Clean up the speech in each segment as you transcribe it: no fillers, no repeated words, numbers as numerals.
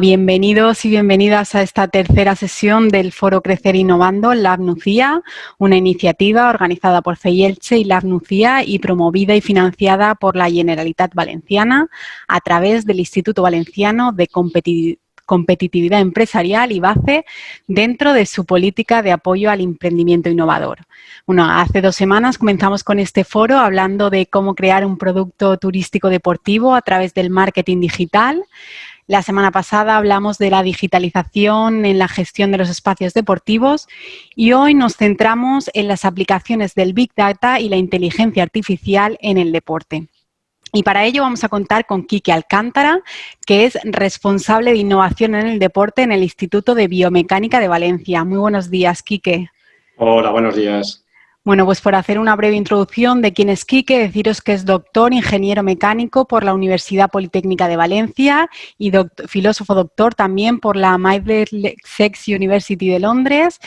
Bienvenidos y bienvenidas a esta tercera sesión del Foro Crecer Innovando Lab Nucía, una iniciativa organizada por CEI Elche y Lab Nucía y promovida y financiada por la Generalitat Valenciana a través del Instituto Valenciano de Competitividad Empresarial, IVACE, dentro de su política de apoyo al emprendimiento innovador. Bueno, hace 2 semanas comenzamos con este foro hablando de cómo crear un producto turístico deportivo a través del marketing digital. La semana pasada hablamos de la digitalización en la gestión de los espacios deportivos y hoy nos centramos en las aplicaciones del Big Data y la inteligencia artificial en el deporte. Y para ello vamos a contar con Quique Alcántara, que es responsable de innovación en el deporte en el Instituto de Biomecánica de Valencia. Muy buenos días, Quique. Hola, buenos días. Bueno, pues por hacer una breve introducción de quién es Quique, deciros que es doctor, ingeniero mecánico por la Universidad Politécnica de Valencia y filósofo doctor también por la Middlesex University de Londres.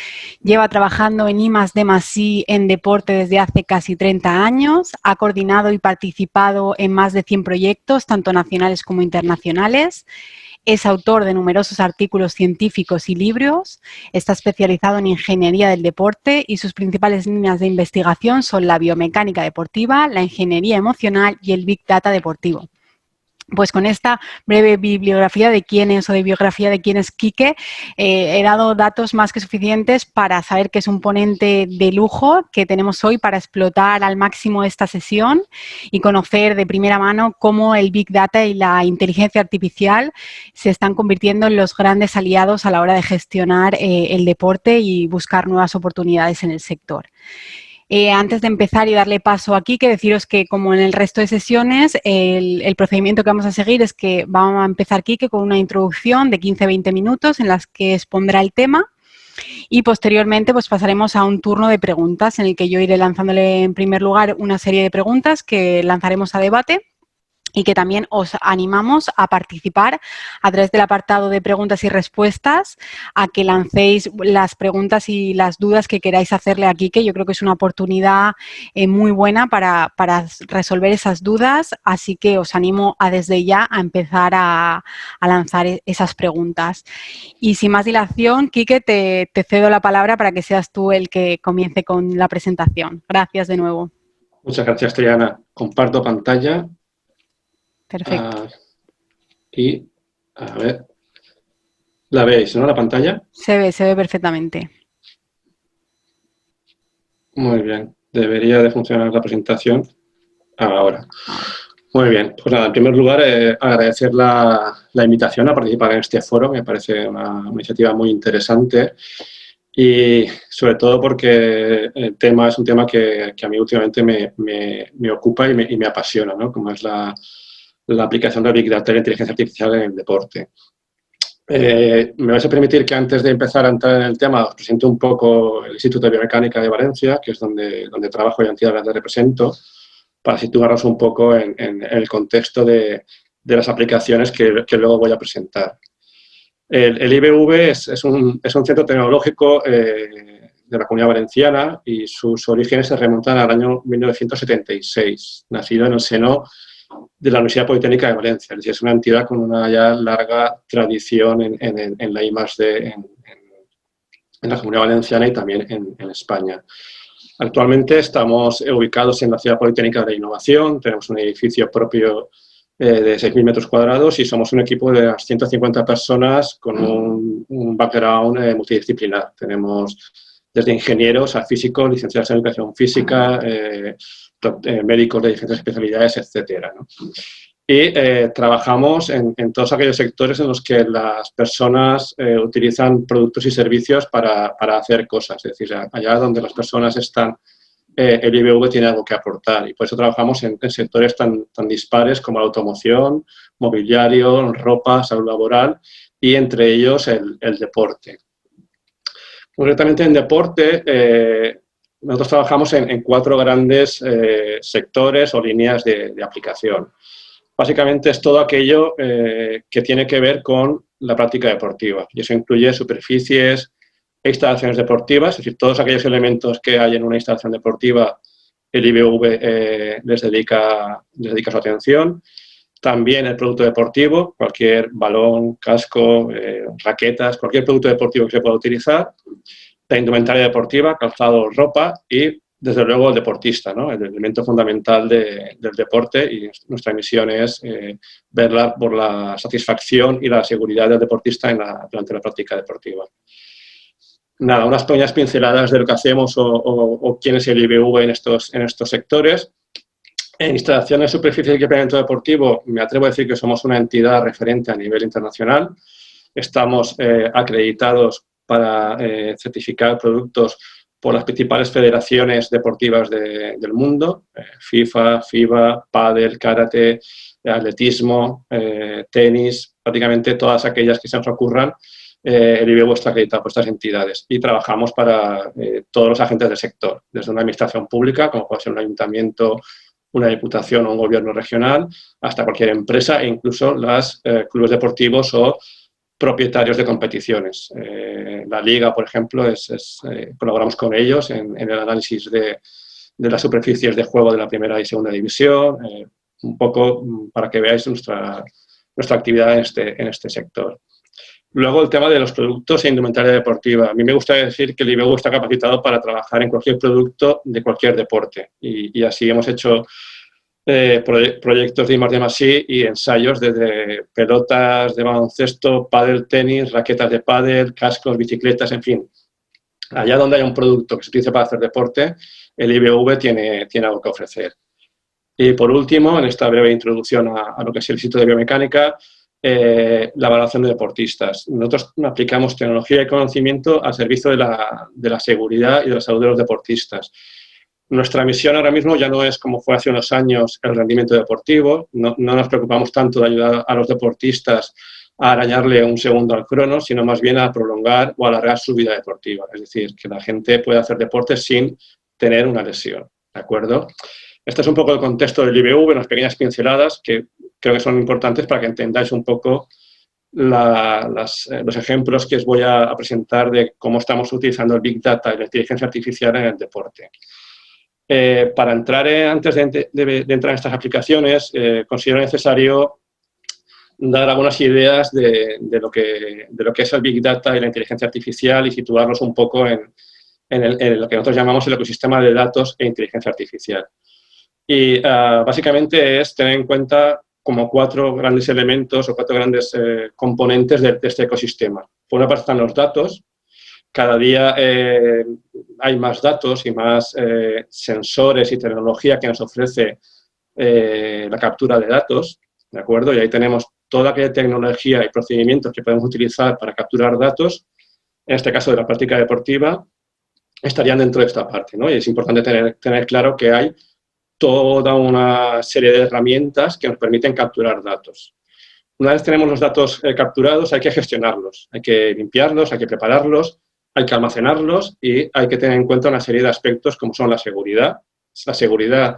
Lleva trabajando en I+D+I en deporte desde hace casi 30 años. Ha coordinado y participado en más de 100 proyectos, tanto nacionales como internacionales. Es autor de numerosos artículos científicos y libros, está especializado en ingeniería del deporte y sus principales líneas de investigación son la biomecánica deportiva, la ingeniería emocional y el Big Data deportivo. Pues con esta breve bibliografía de quién es o de biografía de quién es Quique, he dado datos más que suficientes para saber que es un ponente de lujo que tenemos hoy para explotar al máximo esta sesión y conocer de primera mano cómo el Big Data y la inteligencia artificial se están convirtiendo en los grandes aliados a la hora de gestionar el deporte y buscar nuevas oportunidades en el sector. Antes de empezar y darle paso aquí, que deciros que como en el resto de sesiones, el procedimiento que vamos a seguir es que vamos a empezar Quique con una introducción de 15-20 minutos en las que expondrá el tema y posteriormente pues pasaremos a un turno de preguntas en el que yo iré lanzándole en primer lugar una serie de preguntas que lanzaremos a debate y que también os animamos a participar a través del apartado de preguntas y respuestas, a que lancéis las preguntas y las dudas que queráis hacerle aquí, que yo creo que es una oportunidad muy buena para resolver esas dudas, así que os animo a desde ya a empezar a lanzar esas preguntas. Y sin más dilación, Quique, te cedo la palabra para que seas tú el que comience con la presentación. Gracias de nuevo. Muchas gracias, Triana. Comparto pantalla. Perfecto. Y, a ver, ¿la veis, no, la pantalla? Se ve perfectamente. Muy bien. Debería de funcionar la presentación ahora. Muy bien. Pues nada, en primer lugar, agradecer la invitación a participar en este foro. Me parece una iniciativa muy interesante y sobre todo porque el tema es un tema que a mí últimamente me ocupa y me apasiona, ¿no? Como es la aplicación de Big Data y la inteligencia artificial en el deporte. Me vais a permitir que antes de empezar a entrar en el tema os presente un poco el Instituto de Biomecánica de Valencia, que es donde trabajo y entidad que represento, para situarnos un poco en el contexto de las aplicaciones que luego voy a presentar. El IBV es un centro tecnológico de la Comunidad Valenciana y sus orígenes se remontan al año 1976, nacido en el seno de la Universidad Politécnica de Valencia. Es decir, es una entidad con una ya larga tradición en la I+D en la Comunidad Valenciana y también en España. Actualmente estamos ubicados en la Ciudad Politécnica de Innovación, tenemos un edificio propio de 6.000 metros cuadrados y somos un equipo de unas 150 personas con un background multidisciplinar. Tenemos desde ingenieros a físicos, licenciados en educación física, médicos de diferentes especialidades, etcétera, ¿no? Y trabajamos en todos aquellos sectores en los que las personas utilizan productos y servicios para hacer cosas. Es decir, allá donde las personas están, el IBV tiene algo que aportar. Y por eso trabajamos en sectores tan dispares como la automoción, mobiliario, ropa, salud laboral y entre ellos el deporte. Concretamente en deporte, nosotros trabajamos en 4 grandes sectores o líneas de aplicación. Básicamente es todo aquello que tiene que ver con la práctica deportiva y eso incluye superficies e instalaciones deportivas, es decir, todos aquellos elementos que hay en una instalación deportiva, el IBV les dedica su atención. También el producto deportivo, cualquier balón, casco, raquetas, cualquier producto deportivo que se pueda utilizar. La indumentaria deportiva, calzado, ropa y, desde luego, el deportista, ¿no? El elemento fundamental del deporte, y nuestra misión es verla por la satisfacción y la seguridad del deportista durante la práctica deportiva. Nada, unas pequeñas pinceladas de lo que hacemos o quién es el IBV en estos sectores. En instalaciones, superficies y equipamiento deportivo, me atrevo a decir que somos una entidad referente a nivel internacional. Estamos acreditados para certificar productos por las principales federaciones deportivas del mundo, FIFA, FIBA, pádel, karate, atletismo, tenis, prácticamente todas aquellas que se nos ocurran. El IBU está acreditado por estas entidades y trabajamos para todos los agentes del sector, desde una administración pública, como puede ser un ayuntamiento, una diputación o un gobierno regional, hasta cualquier empresa e incluso los clubes deportivos o propietarios de competiciones. La Liga, por ejemplo, colaboramos con ellos en el análisis de las superficies de juego de la primera y segunda división, un poco para que veáis nuestra actividad en este sector. Luego, el tema de los productos e indumentaria deportiva. A mí me gusta decir que el IBU está capacitado para trabajar en cualquier producto de cualquier deporte. Y así hemos hecho proyectos de I+D+I y ensayos desde pelotas de baloncesto, pádel, tenis, raquetas de pádel, cascos, bicicletas, en fin. Allá donde hay un producto que se utiliza para hacer deporte, el IBV tiene algo que ofrecer. Y por último, en esta breve introducción a lo que es el Instituto de Biomecánica, la evaluación de deportistas. Nosotros aplicamos tecnología y conocimiento al servicio de la seguridad y de la salud de los deportistas. Nuestra misión ahora mismo ya no es, como fue hace unos años, el rendimiento deportivo. No nos preocupamos tanto de ayudar a los deportistas a arañarle un segundo al crono, sino más bien a prolongar o alargar su vida deportiva. Es decir, que la gente pueda hacer deporte sin tener una lesión. ¿De acuerdo? Este es un poco el contexto del IBV, unas pequeñas pinceladas que creo que son importantes para que entendáis un poco los ejemplos que os voy a presentar de cómo estamos utilizando el Big Data y la inteligencia artificial en el deporte. Para entrar, antes de entrar en estas aplicaciones, considero necesario dar algunas ideas de lo que es el Big Data y la inteligencia artificial y situarnos un poco en lo que nosotros llamamos el ecosistema de datos e inteligencia artificial. Y básicamente es tener en cuenta como 4 grandes elementos o 4 grandes componentes de este ecosistema. Por una parte están los datos. Cada día hay más datos y más sensores y tecnología que nos ofrece la captura de datos, ¿de acuerdo? Y ahí tenemos toda aquella tecnología y procedimientos que podemos utilizar para capturar datos, en este caso de la práctica deportiva, estarían dentro de esta parte, ¿no? Y es importante tener claro que hay toda una serie de herramientas que nos permiten capturar datos. Una vez tenemos los datos capturados, hay que gestionarlos, hay que limpiarlos, hay que prepararlos, hay que almacenarlos y hay que tener en cuenta una serie de aspectos como son la seguridad. La seguridad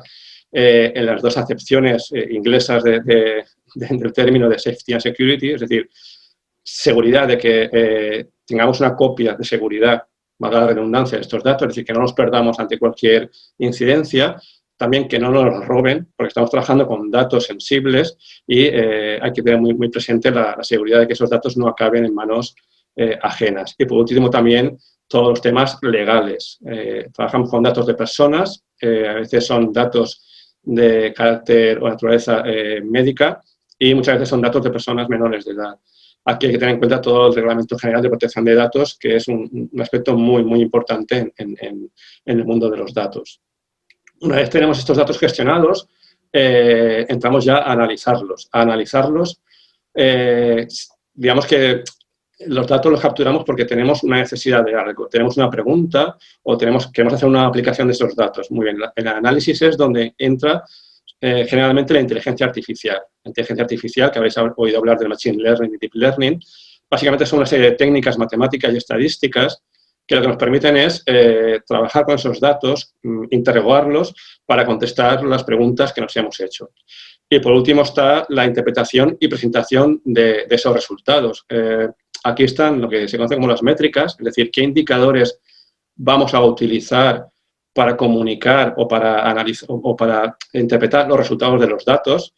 en las 2 acepciones inglesas del término de safety and security, es decir, seguridad de que tengamos una copia de seguridad, valga la redundancia, de estos datos, es decir, que no nos perdamos ante cualquier incidencia. También que no nos los roben, porque estamos trabajando con datos sensibles y hay que tener muy presente la seguridad de que esos datos no acaben en manos ajenas. Y por último también todos los temas legales. Trabajamos con datos de personas, a veces son datos de carácter o naturaleza médica y muchas veces son datos de personas menores de edad. Aquí hay que tener en cuenta todo el Reglamento General de Protección de Datos, que es un aspecto muy importante en el mundo de los datos. Una vez tenemos estos datos gestionados, entramos ya a analizarlos. Digamos que los datos los capturamos porque tenemos una necesidad de algo, tenemos una pregunta o queremos hacer una aplicación de esos datos. Muy bien, el análisis es donde entra generalmente la inteligencia artificial. La inteligencia artificial, que habéis oído hablar de Machine Learning y Deep Learning, básicamente son una serie de técnicas matemáticas y estadísticas que lo que nos permiten es trabajar con esos datos, interrogarlos para contestar las preguntas que nos hemos hecho. Y por último está la interpretación y presentación de esos resultados. Aquí están lo que se conoce como las métricas, es decir, qué indicadores vamos a utilizar para comunicar o para analizar o para interpretar los resultados de los datos.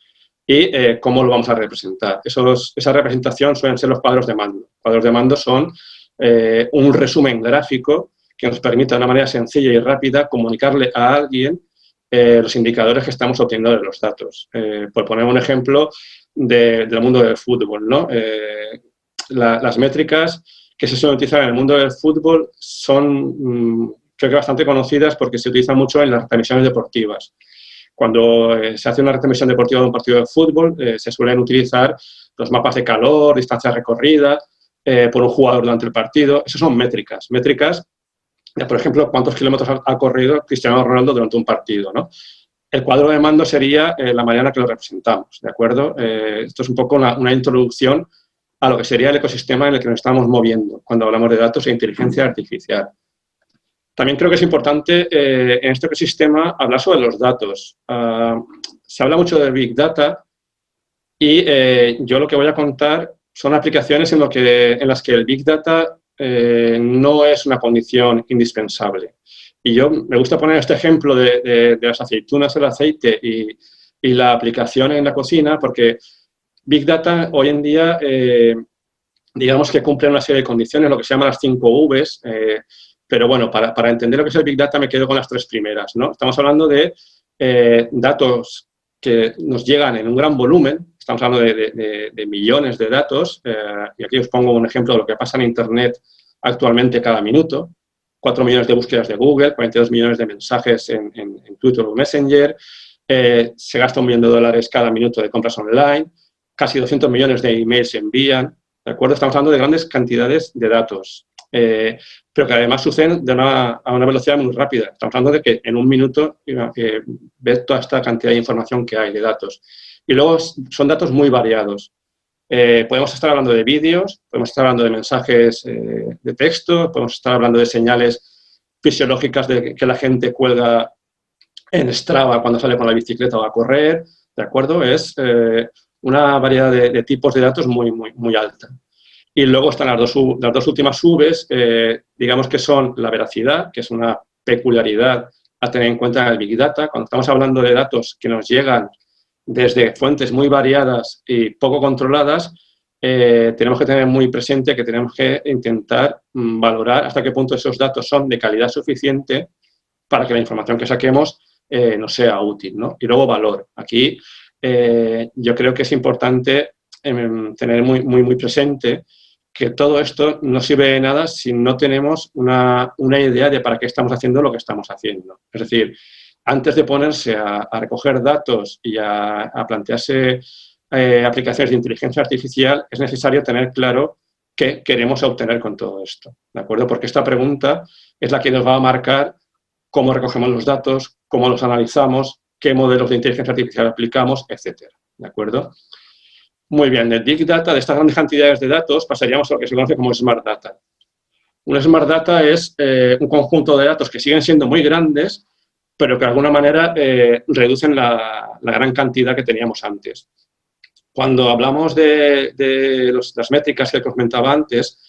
y cómo lo vamos a representar. Esa representación suelen ser los cuadros de mando. Cuadros de mando son un resumen gráfico que nos permite de una manera sencilla y rápida comunicarle a alguien los indicadores que estamos obteniendo de los datos. Por poner un ejemplo del mundo del fútbol, ¿no? Las métricas que se suelen utilizar en el mundo del fútbol son, creo que bastante conocidas porque se utilizan mucho en las retransmisiones deportivas. Cuando se hace una retransmisión deportiva de un partido de fútbol, se suelen utilizar los mapas de calor, distancia recorrida por un jugador durante el partido. Esas son métricas. Métricas, por ejemplo, cuántos kilómetros ha corrido Cristiano Ronaldo durante un partido, ¿no? El cuadro de mando sería la manera en la que lo representamos, ¿de acuerdo? Esto es un poco una introducción a lo que sería el ecosistema en el que nos estamos moviendo cuando hablamos de datos e inteligencia artificial. También creo que es importante en este ecosistema hablar sobre los datos. Se habla mucho de Big Data y yo lo que voy a contar son aplicaciones en las que el Big Data no es una condición indispensable. Y yo me gusta poner este ejemplo de las aceitunas, el aceite y la aplicación en la cocina porque Big Data hoy en día, digamos que cumple una serie de condiciones, lo que se llama las 5 Vs, pero bueno, para entender lo que es el Big Data me quedo con las 3 primeras, ¿no? Estamos hablando de datos que nos llegan en un gran volumen, estamos hablando de millones de datos, y aquí os pongo un ejemplo de lo que pasa en Internet actualmente cada minuto, 4 millones de búsquedas de Google, 42 millones de mensajes en Twitter o Messenger, se gasta $1 millón cada minuto de compras online, casi 200 millones de emails se envían, ¿de acuerdo? Estamos hablando de grandes cantidades de datos, pero que además suceden a una velocidad muy rápida. Estamos hablando de que en un minuto ves toda esta cantidad de información que hay de datos. Y luego son datos muy variados. Podemos estar hablando de vídeos, podemos estar hablando de mensajes de texto, podemos estar hablando de señales fisiológicas que la gente cuelga en Strava cuando sale con la bicicleta o a correr, ¿de acuerdo? Es una variedad de tipos de datos muy, muy, muy alta. Y luego están las dos últimas Vs, digamos que son la veracidad, que es una peculiaridad a tener en cuenta en el Big Data. Cuando estamos hablando de datos que nos llegan desde fuentes muy variadas y poco controladas, tenemos que tener muy presente que tenemos que intentar valorar hasta qué punto esos datos son de calidad suficiente para que la información que saquemos nos sea útil, ¿no? Y luego valor. Aquí yo creo que es importante tener muy, muy, muy presente que todo esto no sirve de nada si no tenemos una idea de para qué estamos haciendo lo que estamos haciendo. Es decir, antes de ponerse a recoger datos y a plantearse aplicaciones de inteligencia artificial, es necesario tener claro qué queremos obtener con todo esto, ¿de acuerdo? Porque esta pregunta es la que nos va a marcar cómo recogemos los datos, cómo los analizamos, qué modelos de inteligencia artificial aplicamos, etcétera, ¿de acuerdo? Muy bien, de Big Data, de estas grandes cantidades de datos, pasaríamos a lo que se conoce como Smart Data. Un Smart Data es un conjunto de datos que siguen siendo muy grandes, pero que de alguna manera reducen la gran cantidad que teníamos antes. Cuando hablamos de las métricas que comentaba antes,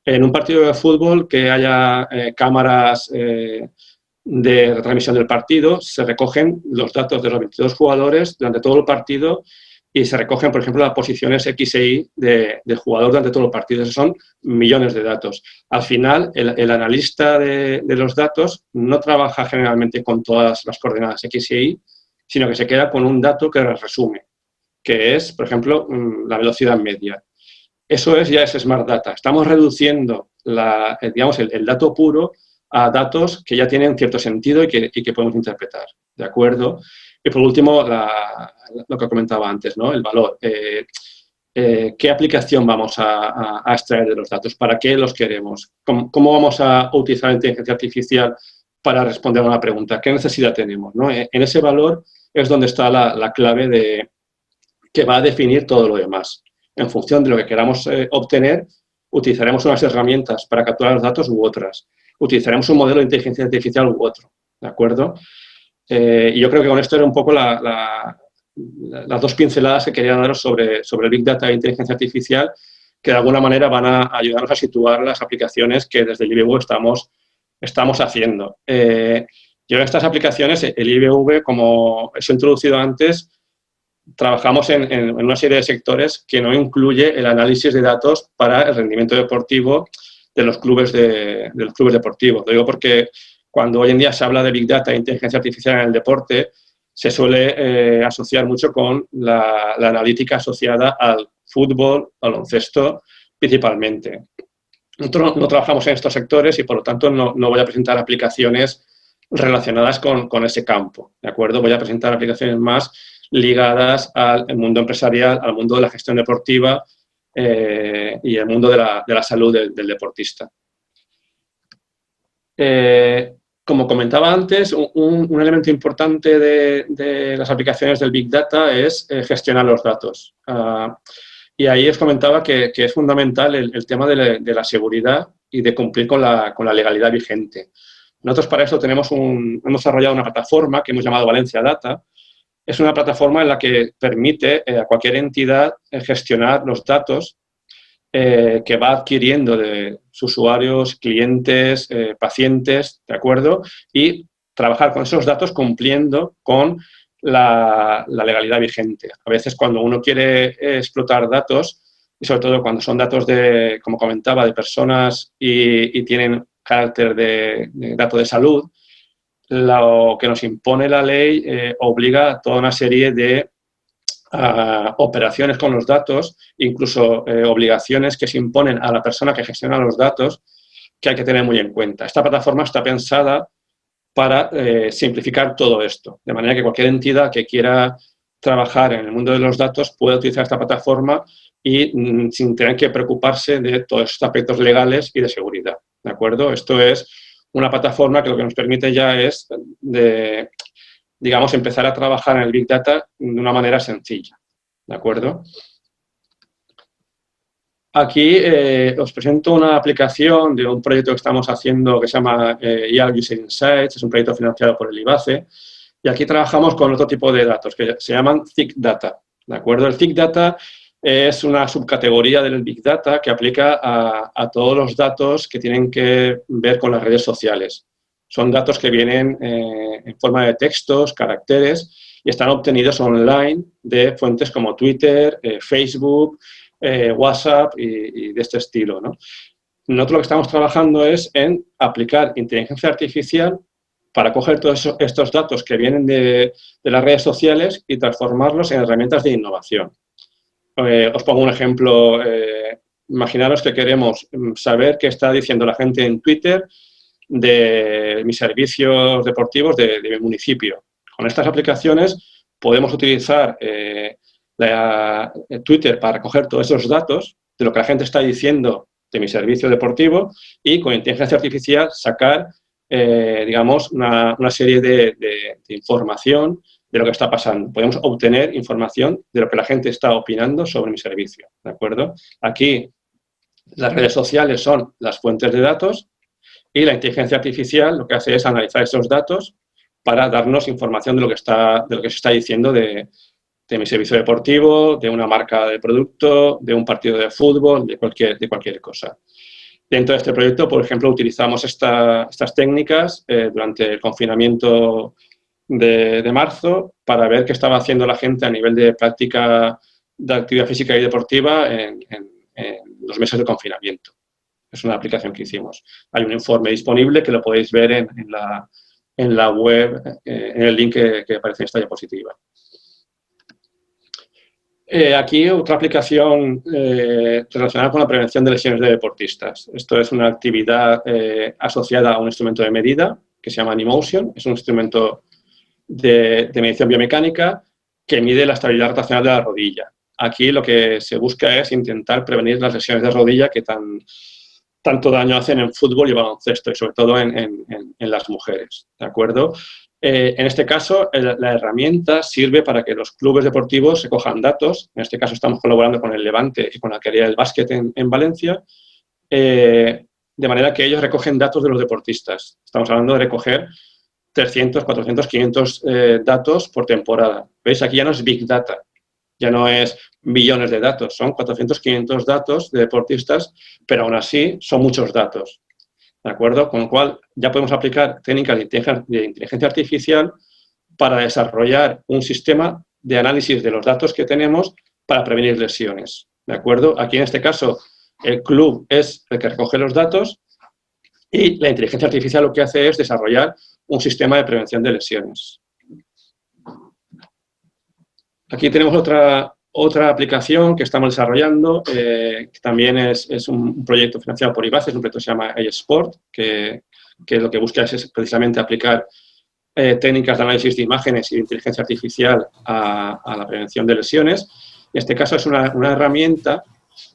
en un partido de fútbol que haya cámaras de retransmisión del partido, se recogen los datos de los 22 jugadores durante todo el partido y se recogen, por ejemplo, las posiciones X e Y del jugador durante todo el partido. Esos son millones de datos. Al final, el analista de los datos no trabaja generalmente con todas las coordenadas X e Y, sino que se queda con un dato que las resume, que es, por ejemplo, la velocidad media. Eso ya es Smart Data. Estamos reduciendo digamos, el dato puro a datos que ya tienen cierto sentido y que podemos interpretar, ¿de acuerdo? Y por último, lo que comentaba antes, ¿no? El valor. ¿Qué aplicación vamos a extraer de los datos? ¿Para qué los queremos? ¿Cómo vamos a utilizar la inteligencia artificial para responder a una pregunta? ¿Qué necesidad tenemos, ¿no? En ese valor es donde está la clave que va a definir todo lo demás. En función de lo que queramos obtener, utilizaremos unas herramientas para capturar los datos u otras. Utilizaremos un modelo de inteligencia artificial u otro, ¿de acuerdo? Y yo creo que con esto era un poco las dos pinceladas que quería daros sobre el Big Data e inteligencia artificial, que de alguna manera van a ayudarnos a situar las aplicaciones que desde el IBV estamos haciendo. Yo en estas aplicaciones, el IBV, como os he introducido antes, trabajamos en una serie de sectores que no incluye el análisis de datos para el rendimiento deportivo de los clubes deportivos. Lo digo porque cuando hoy en día se habla de Big Data e inteligencia artificial en el deporte, se suele asociar mucho con la analítica asociada al fútbol, al baloncesto, principalmente. Nosotros no trabajamos en estos sectores y, por lo tanto, no voy a presentar aplicaciones relacionadas con ese campo, ¿de acuerdo? Voy a presentar aplicaciones más ligadas al mundo empresarial, al mundo de la gestión deportiva y el mundo de la salud del deportista. Como comentaba antes, un elemento importante de las aplicaciones del Big Data es gestionar los datos. Y ahí os comentaba que es fundamental el tema de la seguridad y de cumplir con la legalidad vigente. Nosotros para eso hemos desarrollado una plataforma que hemos llamado Valencia Data. Es una plataforma en la que permite a cualquier entidad gestionar los datos que va adquiriendo de sus usuarios, clientes, pacientes, ¿de acuerdo? Y trabajar con esos datos cumpliendo con la legalidad vigente. A veces cuando uno quiere explotar datos, y sobre todo cuando son datos como comentaba, de personas y tienen carácter de dato de salud, lo que nos impone la ley obliga a toda una serie de operaciones con los datos, incluso obligaciones que se imponen a la persona que gestiona los datos, que hay que tener muy en cuenta. Esta plataforma está pensada para simplificar todo esto, de manera que cualquier entidad que quiera trabajar en el mundo de los datos pueda utilizar esta plataforma y sin tener que preocuparse de todos estos aspectos legales y de seguridad, ¿de acuerdo? Esto es una plataforma que lo que nos permite ya es, digamos, empezar a trabajar en el Big Data de una manera sencilla, ¿de acuerdo? Aquí os presento una aplicación de un proyecto que estamos haciendo que se llama IAL User Insights, es un proyecto financiado por el IBACE, y aquí trabajamos con otro tipo de datos que se llaman Thick Data, ¿de acuerdo? El Thick Data es una subcategoría del Big Data que aplica a todos los datos que tienen que ver con las redes sociales. Son datos que vienen en forma de textos, caracteres, y están obtenidos online de fuentes como Twitter, Facebook, WhatsApp y de este estilo, ¿no? Nosotros lo que estamos trabajando es en aplicar inteligencia artificial para coger todos estos datos que vienen de las redes sociales y transformarlos en herramientas de innovación. Os pongo un ejemplo. Imaginaros que queremos saber qué está diciendo la gente en Twitter de mis servicios deportivos de mi municipio. Con estas aplicaciones podemos utilizar Twitter para recoger todos esos datos de lo que la gente está diciendo de mi servicio deportivo y con inteligencia artificial sacar, digamos, una serie de información de lo que está pasando. Podemos obtener información de lo que la gente está opinando sobre mi servicio, ¿de acuerdo? Aquí las redes sociales son las fuentes de datos y la inteligencia artificial lo que hace es analizar esos datos para darnos información de lo que se está diciendo de mi servicio deportivo, de una marca de producto, de un partido de fútbol, de cualquier cosa. Dentro de este proyecto, por ejemplo, utilizamos estas técnicas durante el confinamiento de marzo para ver qué estaba haciendo la gente a nivel de práctica de actividad física y deportiva en los meses de confinamiento. Es una aplicación que hicimos. Hay un informe disponible que lo podéis ver en la web, en el link que aparece en esta diapositiva. Aquí otra aplicación relacionada con la prevención de lesiones de deportistas. Esto es una actividad asociada a un instrumento de medida que se llama Animotion. Es un instrumento de medición biomecánica que mide la estabilidad rotacional de la rodilla. Aquí lo que se busca es intentar prevenir las lesiones de rodilla que tanto daño hacen en fútbol y baloncesto, y sobre todo en las mujeres, ¿de acuerdo? En este caso, la herramienta sirve para que los clubes deportivos se cojan datos. En este caso, estamos colaborando con el Levante y con la Alquería del Básquet en Valencia, de manera que ellos recogen datos de los deportistas. Estamos hablando de recoger 300, 400, 500 datos por temporada. ¿Veis? Aquí ya no es Big Data, ya no es millones de datos, son 400, 500 datos de deportistas, pero aún así son muchos datos, ¿de acuerdo? Con lo cual ya podemos aplicar técnicas de inteligencia artificial para desarrollar un sistema de análisis de los datos que tenemos para prevenir lesiones, ¿de acuerdo? Aquí en este caso el club es el que recoge los datos y la inteligencia artificial lo que hace es desarrollar un sistema de prevención de lesiones. Aquí tenemos otra aplicación que estamos desarrollando, que también es un proyecto financiado por IBACE, es un proyecto que se llama iSport, que lo que busca es precisamente aplicar técnicas de análisis de imágenes y de inteligencia artificial a la prevención de lesiones. En este caso es una herramienta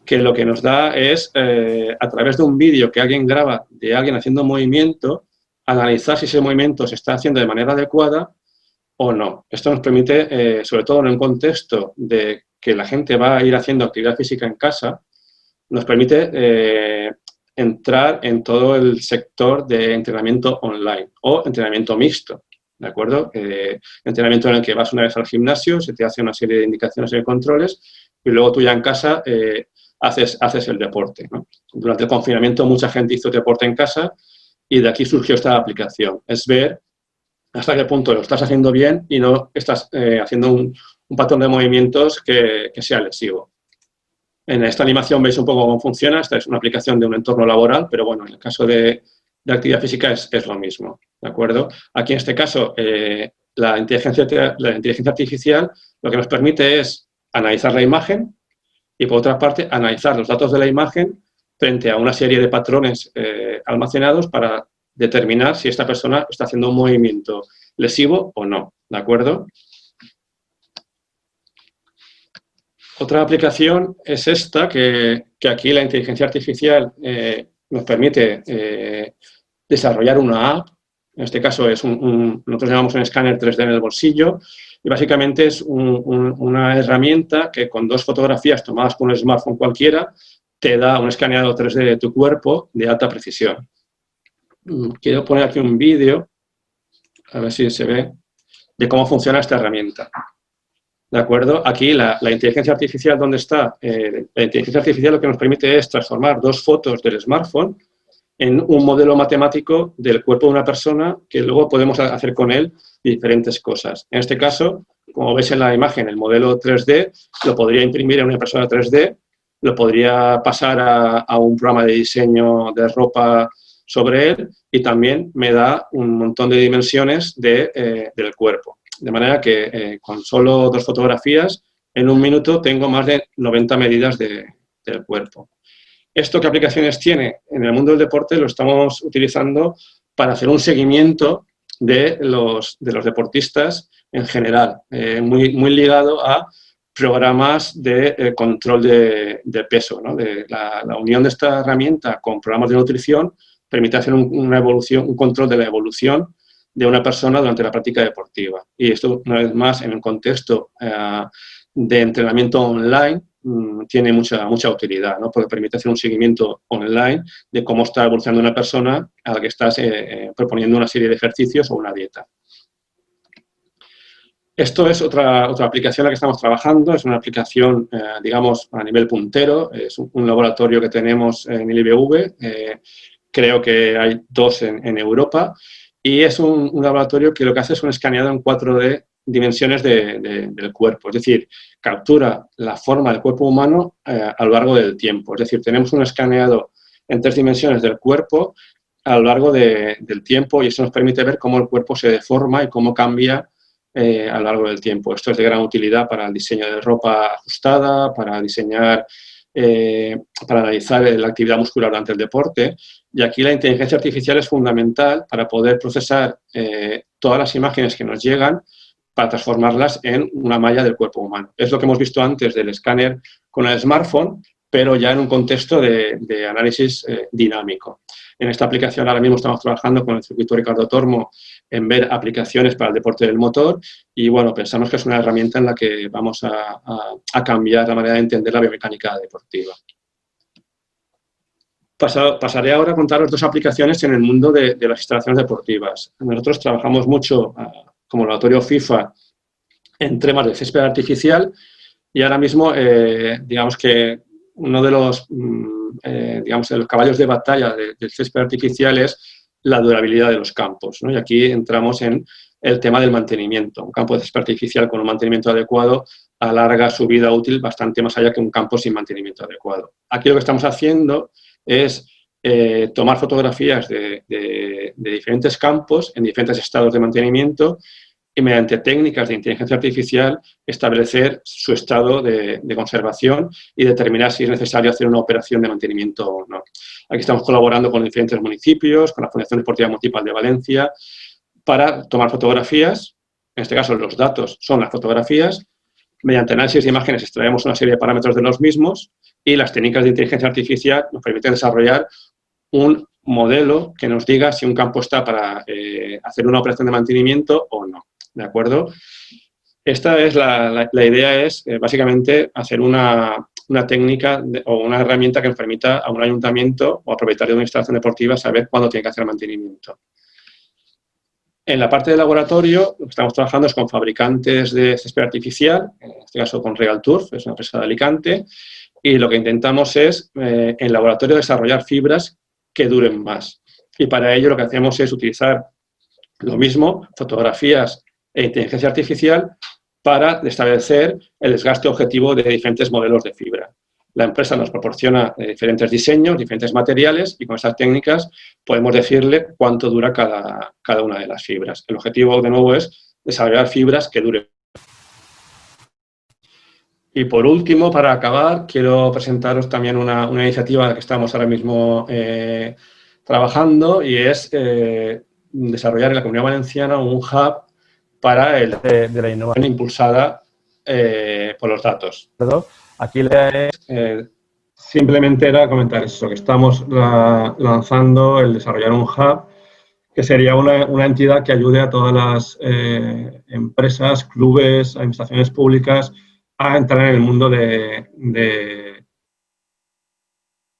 que lo que nos da es, a través de un vídeo que alguien graba de alguien haciendo un movimiento, analizar si ese movimiento se está haciendo de manera adecuada o no. Esto nos permite, sobre todo en un contexto de que la gente va a ir haciendo actividad física en casa, nos permite entrar en todo el sector de entrenamiento online o entrenamiento mixto, ¿de acuerdo? Entrenamiento en el que vas una vez al gimnasio, se te hace una serie de indicaciones y de controles y luego tú ya en casa haces el deporte, ¿no? Durante el confinamiento mucha gente hizo deporte en casa y de aquí surgió esta aplicación. Es ver hasta qué punto lo estás haciendo bien y no estás haciendo un patrón de movimientos que sea lesivo. En esta animación veis un poco cómo funciona. Esta es una aplicación de un entorno laboral, pero bueno, en el caso de actividad física es lo mismo, ¿de acuerdo? Aquí en este caso la inteligencia artificial lo que nos permite es analizar la imagen y, por otra parte, analizar los datos de la imagen frente a una serie de patrones almacenados para determinar si esta persona está haciendo un movimiento lesivo o no, ¿de acuerdo? Otra aplicación es esta, que aquí la inteligencia artificial nos permite desarrollar una app. En este caso es nosotros llamamos un escáner 3D en el bolsillo, y básicamente es una herramienta que con 2 fotografías tomadas con un smartphone cualquiera te da un escaneado 3D de tu cuerpo de alta precisión. Quiero poner aquí un vídeo, a ver si se ve, de cómo funciona esta herramienta. ¿De acuerdo? Aquí la inteligencia artificial, ¿dónde está? La inteligencia artificial lo que nos permite es transformar 2 fotos del smartphone en un modelo matemático del cuerpo de una persona que luego podemos hacer con él diferentes cosas. En este caso, como veis en la imagen, el modelo 3D lo podría imprimir en una impresora 3D, lo podría pasar a un programa de diseño de ropa sobre él y también me da un montón de dimensiones del cuerpo. De manera que con solo 2 fotografías, en un minuto tengo más de 90 medidas del cuerpo. ¿Esto qué aplicaciones tiene? En el mundo del deporte lo estamos utilizando para hacer un seguimiento de los deportistas en general, muy ligado a programas de control de peso, ¿no? La unión de esta herramienta con programas de nutrición permite hacer un control de la evolución de una persona durante la práctica deportiva. Y esto, una vez más, en un contexto de entrenamiento online, tiene mucha utilidad, ¿no? Porque permite hacer un seguimiento online de cómo está evolucionando una persona a la que estás proponiendo una serie de ejercicios o una dieta. Esto es otra aplicación en la que estamos trabajando, es una aplicación, digamos, a nivel puntero, es un laboratorio que tenemos en el IBV, creo que hay 2 en Europa, y es un laboratorio que lo que hace es un escaneado en 4D dimensiones del cuerpo, es decir, captura la forma del cuerpo humano a lo largo del tiempo, es decir, tenemos un escaneado en 3 dimensiones del cuerpo a lo largo del tiempo y eso nos permite ver cómo el cuerpo se deforma y cómo cambia a lo largo del tiempo. Esto es de gran utilidad para el diseño de ropa ajustada, para diseñar, para analizar la actividad muscular durante el deporte. Y aquí la inteligencia artificial es fundamental para poder procesar todas las imágenes que nos llegan para transformarlas en una malla del cuerpo humano. Es lo que hemos visto antes del escáner con el smartphone, pero ya en un contexto de análisis dinámico. En esta aplicación ahora mismo estamos trabajando con el circuito Ricardo Tormo en ver aplicaciones para el deporte del motor y, bueno, pensamos que es una herramienta en la que vamos a cambiar la manera de entender la biomecánica deportiva. Pasaré ahora a contaros 2 aplicaciones en el mundo de las instalaciones deportivas. Nosotros trabajamos mucho como laboratorio FIFA en temas de césped artificial y ahora mismo, digamos que uno de los caballos de batalla del césped artificial es la durabilidad de los campos, ¿no? Y aquí entramos en el tema del mantenimiento. Un campo de césped artificial con un mantenimiento adecuado alarga su vida útil bastante más allá que un campo sin mantenimiento adecuado. Aquí lo que estamos haciendo es tomar fotografías de diferentes campos en diferentes estados de mantenimiento y mediante técnicas de inteligencia artificial establecer su estado de conservación y determinar si es necesario hacer una operación de mantenimiento o no. Aquí estamos colaborando con diferentes municipios, con la Fundación Deportiva Municipal de Valencia, para tomar fotografías. En este caso, los datos son las fotografías. Mediante análisis de imágenes extraemos una serie de parámetros de los mismos y las técnicas de inteligencia artificial nos permiten desarrollar un modelo que nos diga si un campo está para hacer una operación de mantenimiento o no. ¿De acuerdo? Esta es la idea es básicamente hacer una técnica o una herramienta que nos permita a un ayuntamiento o a propietario de una instalación deportiva saber cuándo tiene que hacer mantenimiento. En la parte de laboratorio, lo que estamos trabajando es con fabricantes de césped artificial, en este caso con Real Turf, es una empresa de Alicante, y lo que intentamos es, en laboratorio, desarrollar fibras que duren más. Y para ello lo que hacemos es utilizar lo mismo, fotografías e inteligencia artificial, para establecer el desgaste objetivo de diferentes modelos de fibra. La empresa nos proporciona diferentes diseños, diferentes materiales y con estas técnicas podemos decirle cuánto dura cada una de las fibras. El objetivo, de nuevo, es desarrollar fibras que duren. Y por último, para acabar, quiero presentaros también una iniciativa en la que estamos ahora mismo trabajando y es desarrollar en la Comunidad Valenciana un hub para de la innovación impulsada por los datos. Aquí simplemente era comentar eso, que estamos lanzando el desarrollar un hub que sería una entidad que ayude a todas las empresas, clubes, administraciones públicas a entrar en el mundo de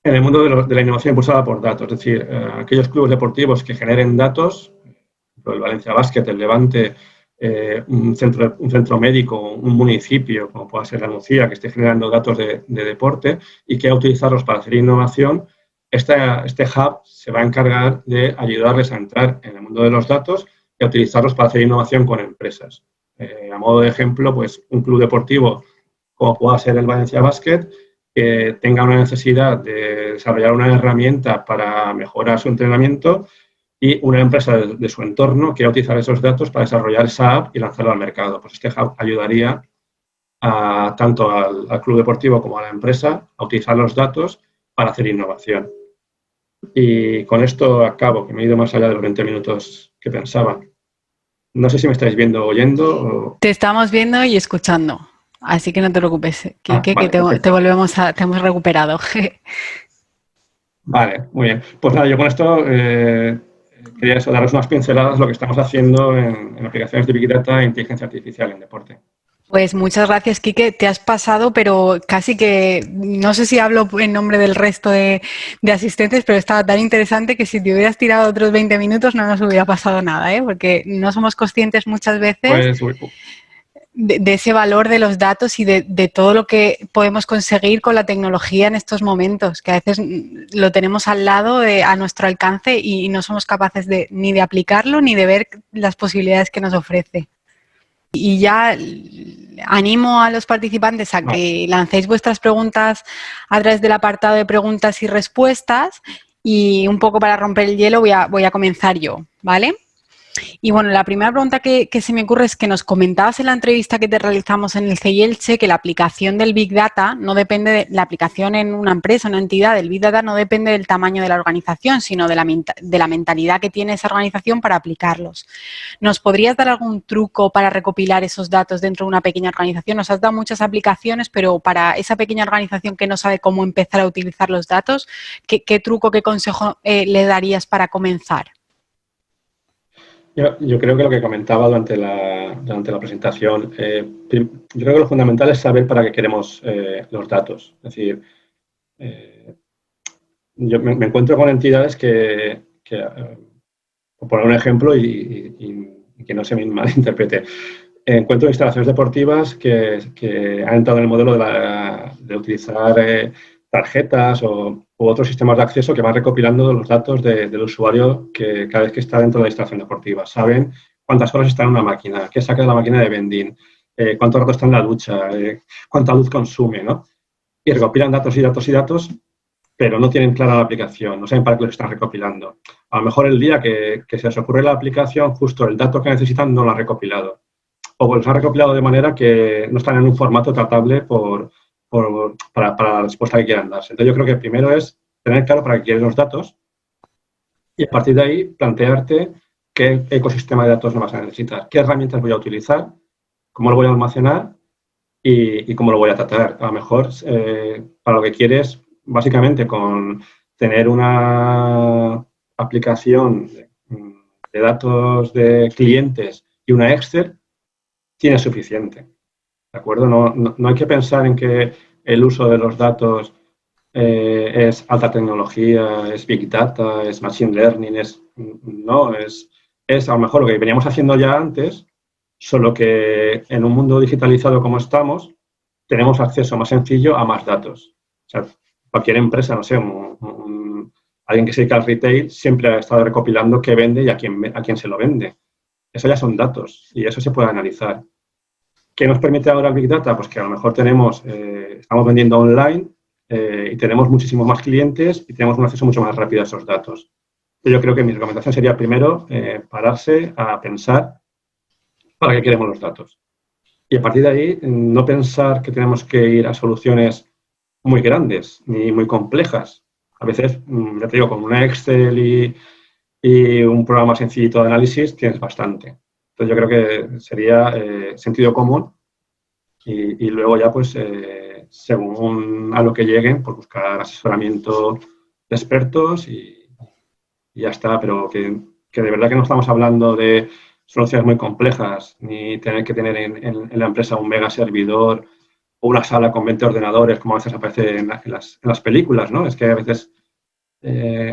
la innovación impulsada por datos. Es decir, aquellos clubes deportivos que generen datos, el Valencia Basket, el Levante, un centro médico, un municipio, como pueda ser la Nucía, que esté generando datos de deporte y quiera utilizarlos para hacer innovación, este hub se va a encargar de ayudarles a entrar en el mundo de los datos y a utilizarlos para hacer innovación con empresas. A modo de ejemplo, pues un club deportivo, como pueda ser el Valencia Basket, que tenga una necesidad de desarrollar una herramienta para mejorar su entrenamiento y una empresa de su entorno quiera utilizar esos datos para desarrollar esa app y lanzarlo al mercado. Pues este hub ayudaría tanto al club deportivo como a la empresa a utilizar los datos para hacer innovación. Y con esto acabo, que me he ido más allá de los 20 minutos que pensaba. No sé si me estáis viendo o oyendo. O... Te estamos viendo y escuchando, así que no te preocupes, Quique, vale, que te hemos recuperado. Vale, muy bien. Pues nada, yo con esto quería daros unas pinceladas de lo que estamos haciendo en aplicaciones de Big Data e inteligencia artificial en deporte. Pues muchas gracias, Quique. Te has pasado, pero casi que, no sé si hablo en nombre del resto de asistentes, pero estaba tan interesante que si te hubieras tirado otros 20 minutos no nos hubiera pasado nada, porque no somos conscientes muchas veces de ese valor de los datos y de todo lo que podemos conseguir con la tecnología en estos momentos, que a veces lo tenemos al lado, a nuestro alcance y no somos capaces ni de aplicarlo ni de ver las posibilidades que nos ofrece. Y ya animo a los participantes a que lancéis vuestras preguntas a través del apartado de preguntas y respuestas y un poco para romper el hielo voy a comenzar yo, ¿vale? Y bueno, la primera pregunta que se me ocurre es que nos comentabas en la entrevista que te realizamos en el CEI Elche que la aplicación del Big Data no depende de la aplicación en una empresa, una entidad del Big Data no depende del tamaño de la organización, sino de la mentalidad que tiene esa organización para aplicarlos. ¿Nos podrías dar algún truco para recopilar esos datos dentro de una pequeña organización? Nos has dado muchas aplicaciones, pero para esa pequeña organización que no sabe cómo empezar a utilizar los datos, ¿qué truco, qué consejo le darías para comenzar? Yo creo que lo que comentaba durante la presentación, yo creo que lo fundamental es saber para qué queremos los datos. Es decir, yo me encuentro con entidades que por poner un ejemplo y que no se me malinterprete, encuentro instalaciones deportivas que han entrado en el modelo de utilizar tarjetas u otros sistemas de acceso que van recopilando los datos del usuario que cada vez que está dentro de la instalación deportiva. Saben cuántas horas está en una máquina, qué saca de la máquina de vending, cuánto rato está en la ducha, cuánta luz consume, ¿no? Y recopilan datos y datos y datos, pero no tienen clara la aplicación, no saben para qué lo están recopilando. A lo mejor el día que se les ocurre la aplicación, justo el dato que necesitan no lo han recopilado. O los han recopilado de manera que no están en un formato tratable para la respuesta que quieran darse. Entonces, yo creo que primero es tener claro para qué quieres los datos y a partir de ahí plantearte qué ecosistema de datos no vas a necesitar, qué herramientas voy a utilizar, cómo lo voy a almacenar y cómo lo voy a tratar. A lo mejor, para lo que quieres, básicamente con tener una aplicación de datos de clientes y una Excel, tiene suficiente. ¿De acuerdo? No hay que pensar en que el uso de los datos es alta tecnología, es Big Data, es Machine Learning, es a lo mejor lo que veníamos haciendo ya antes, solo que en un mundo digitalizado como estamos, tenemos acceso más sencillo a más datos. O sea, cualquier empresa, no sé, alguien que se dedica al retail siempre ha estado recopilando qué vende y a quién se lo vende. Eso ya son datos y eso se puede analizar. ¿Qué nos permite ahora el Big Data? Pues que a lo mejor estamos vendiendo online y tenemos muchísimos más clientes y tenemos un acceso mucho más rápido a esos datos. Yo creo que mi recomendación sería primero pararse a pensar para qué queremos los datos. Y a partir de ahí, no pensar que tenemos que ir a soluciones muy grandes ni muy complejas. A veces, ya te digo, con una Excel y un programa sencillito de análisis tienes bastante. Entonces, yo creo que sería sentido común y luego ya, pues, según a lo que lleguen, pues buscar asesoramiento de expertos y ya está. Pero que de verdad que no estamos hablando de soluciones muy complejas, ni tener que tener en la empresa un mega servidor o una sala con 20 ordenadores, como a veces aparece en las películas, ¿no? Es que a veces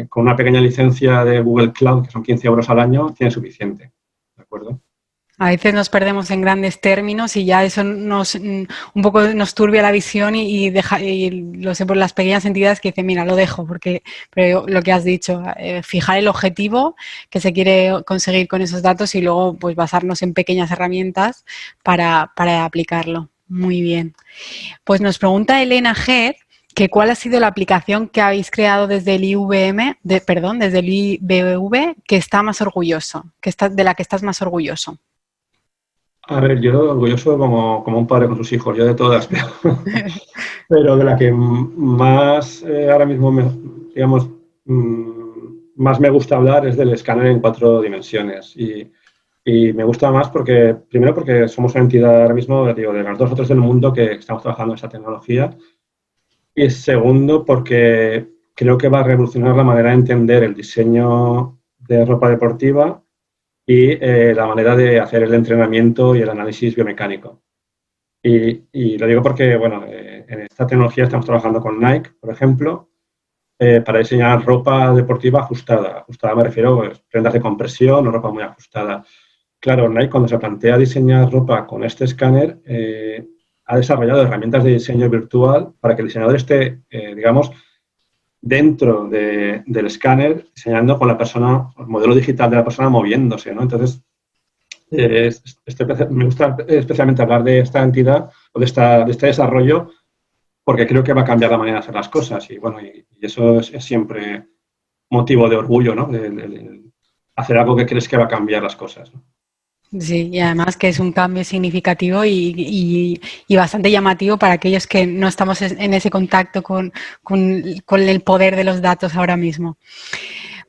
con una pequeña licencia de Google Cloud, que son 15 euros al año, tiene suficiente. ¿De acuerdo? A veces nos perdemos en grandes términos y ya eso un poco nos turbia la visión y lo sé por las pequeñas entidades que dicen, mira, lo dejo, pero lo que has dicho, fijar el objetivo que se quiere conseguir con esos datos y luego pues basarnos en pequeñas herramientas para aplicarlo. Muy bien. Pues nos pregunta Elena G que cuál ha sido la aplicación que habéis creado desde el desde el IBV que está más orgulloso, de la que estás más orgulloso. A ver, yo orgulloso como un padre con sus hijos, yo de todas, pero de la que más ahora mismo, digamos, más me gusta hablar es del escáner en 4 dimensiones. Y me gusta más primero porque somos una entidad ahora mismo, digo, de las 2 o 3 del mundo que estamos trabajando en esa tecnología. Y segundo, porque creo que va a revolucionar la manera de entender el diseño de ropa deportiva y la manera de hacer el entrenamiento y el análisis biomecánico. Y lo digo porque, bueno, en esta tecnología estamos trabajando con Nike, por ejemplo, para diseñar ropa deportiva ajustada. Ajustada me refiero a prendas de compresión o ropa muy ajustada. Claro, Nike cuando se plantea diseñar ropa con este escáner, ha desarrollado herramientas de diseño virtual para que el diseñador esté, digamos, dentro del escáner, diseñando con la persona, el modelo digital de la persona moviéndose, ¿no? Entonces, me gusta especialmente hablar de esta entidad o de este desarrollo porque creo que va a cambiar la manera de hacer las cosas y, bueno, y eso es siempre motivo de orgullo, ¿no? De hacer algo que crees que va a cambiar las cosas, ¿no? Sí, y además que es un cambio significativo y bastante llamativo para aquellos que no estamos en ese contacto con el poder de los datos ahora mismo.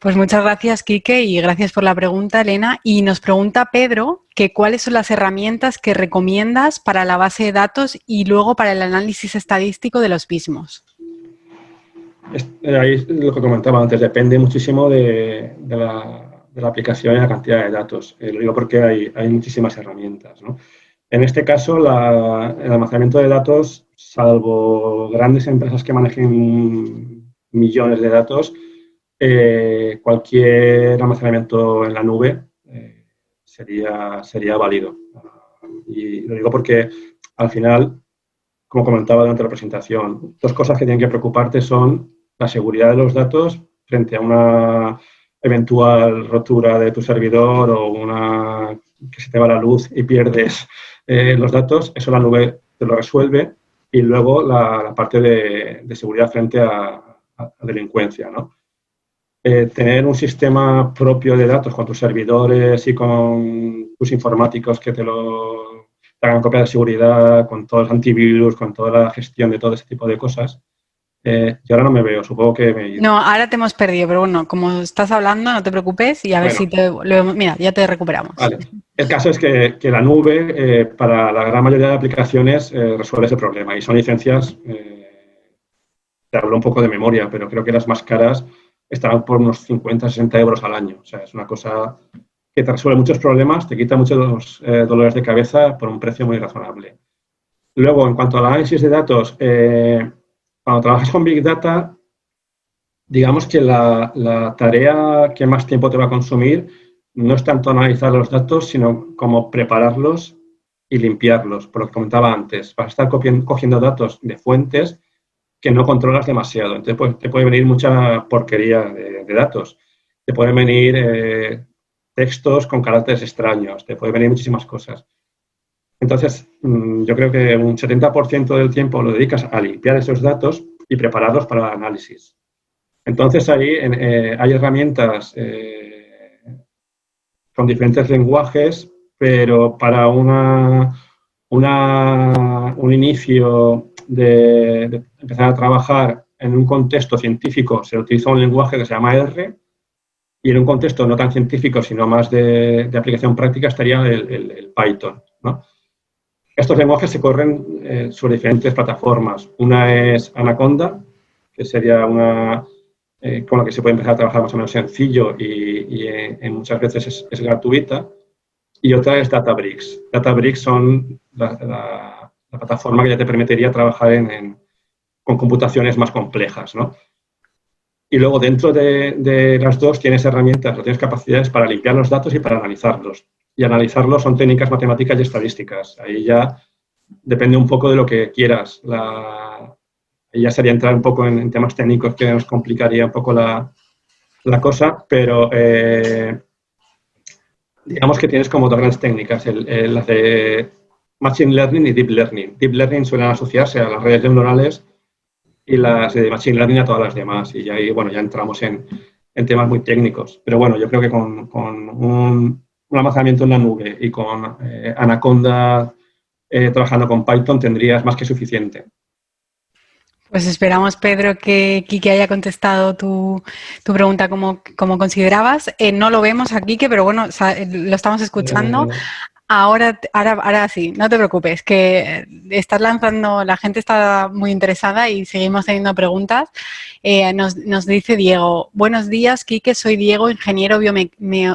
Pues muchas gracias, Quique, y gracias por la pregunta, Elena. Y nos pregunta Pedro que cuáles son las herramientas que recomiendas para la base de datos y luego para el análisis estadístico de los mismos. Ahí lo que comentaba antes, depende muchísimo de la aplicación y la cantidad de datos. Lo digo porque hay muchísimas herramientas, ¿no? En este caso, el almacenamiento de datos, salvo grandes empresas que manejen millones de datos, cualquier almacenamiento en la nube sería válido. Y lo digo porque, al final, como comentaba durante la presentación, 2 cosas que tienen que preocuparte son la seguridad de los datos frente a una eventual rotura de tu servidor o que se te va la luz y pierdes los datos, eso la nube te lo resuelve, y luego la parte de seguridad frente a delincuencia, ¿no? Tener un sistema propio de datos con tus servidores y con tus informáticos que te hagan copia de seguridad, con todos los antivirus, con toda la gestión de todo ese tipo de cosas. Yo ahora no me veo, supongo que me he ido. No, ahora te hemos perdido, pero bueno, como estás hablando, no te preocupes y a ver si mira, ya te recuperamos. Vale. El caso es que la nube, para la gran mayoría de aplicaciones, resuelve ese problema, y son licencias, te hablo un poco de memoria, pero creo que las más caras estarán por unos 50, 60 euros al año. O sea, es una cosa que te resuelve muchos problemas, te quita muchos dolores de cabeza por un precio muy razonable. Luego, en cuanto al análisis de datos, cuando trabajas con Big Data, digamos que la tarea que más tiempo te va a consumir no es tanto analizar los datos, sino como prepararlos y limpiarlos, por lo que comentaba antes. Vas a estar cogiendo datos de fuentes que no controlas demasiado. Entonces, pues, te puede venir mucha porquería de datos. Te pueden venir textos con caracteres extraños, te pueden venir muchísimas cosas. Entonces, yo creo que un 70% del tiempo lo dedicas a limpiar esos datos y prepararlos para el análisis. Entonces, ahí hay herramientas con diferentes lenguajes, pero para un inicio de empezar a trabajar en un contexto científico, se utiliza un lenguaje que se llama R, y en un contexto no tan científico, sino más de aplicación práctica, estaría el Python, ¿no? Estos lenguajes se corren sobre diferentes plataformas. Una es Anaconda, que sería una con la que se puede empezar a trabajar más o menos sencillo y muchas veces es gratuita. Y otra es Databricks. Databricks son la plataforma que ya te permitiría trabajar con computaciones más complejas, ¿no? Y luego dentro de las dos tienes herramientas o tienes capacidades para limpiar los datos y para analizarlos. Y analizarlos son técnicas matemáticas y estadísticas. Ahí ya depende un poco de lo que quieras. Ahí ya sería entrar un poco en temas técnicos que nos complicaría un poco la cosa, pero digamos que tienes como dos grandes técnicas, las de Machine Learning y Deep Learning. Deep Learning suelen asociarse a las redes neuronales y las de Machine Learning a todas las demás. Y ahí, bueno, ya entramos en temas muy técnicos. Pero bueno, yo creo que con un almacenamiento en la nube y con Anaconda trabajando con Python tendrías más que suficiente. Pues esperamos, Pedro, que Quique haya contestado tu pregunta como considerabas. No lo vemos a Quique, pero bueno, lo estamos escuchando. Ahora sí, no te preocupes, que estás lanzando, la gente está muy interesada y seguimos teniendo preguntas. Nos dice Diego: buenos días, Quique, soy Diego, ingeniero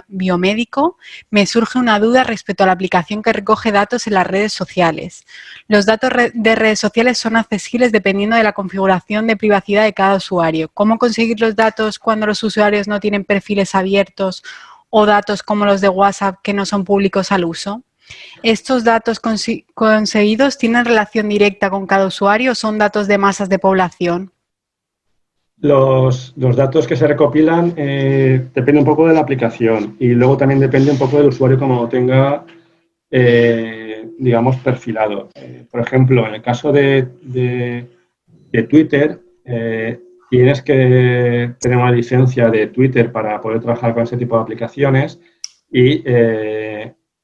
biomédico. Me surge una duda respecto a la aplicación que recoge datos en las redes sociales. Los datos de redes sociales son accesibles dependiendo de la configuración de privacidad de cada usuario. ¿Cómo conseguir los datos cuando los usuarios no tienen perfiles abiertos o datos como los de WhatsApp que no son públicos al uso? ¿Estos datos conseguidos tienen relación directa con cada usuario o son datos de masas de población? Los datos que se recopilan depende un poco de la aplicación y luego también depende un poco del usuario como lo tenga, digamos, perfilado. Por ejemplo, en el caso de Twitter, tienes que tener una licencia de Twitter para poder trabajar con ese tipo de aplicaciones y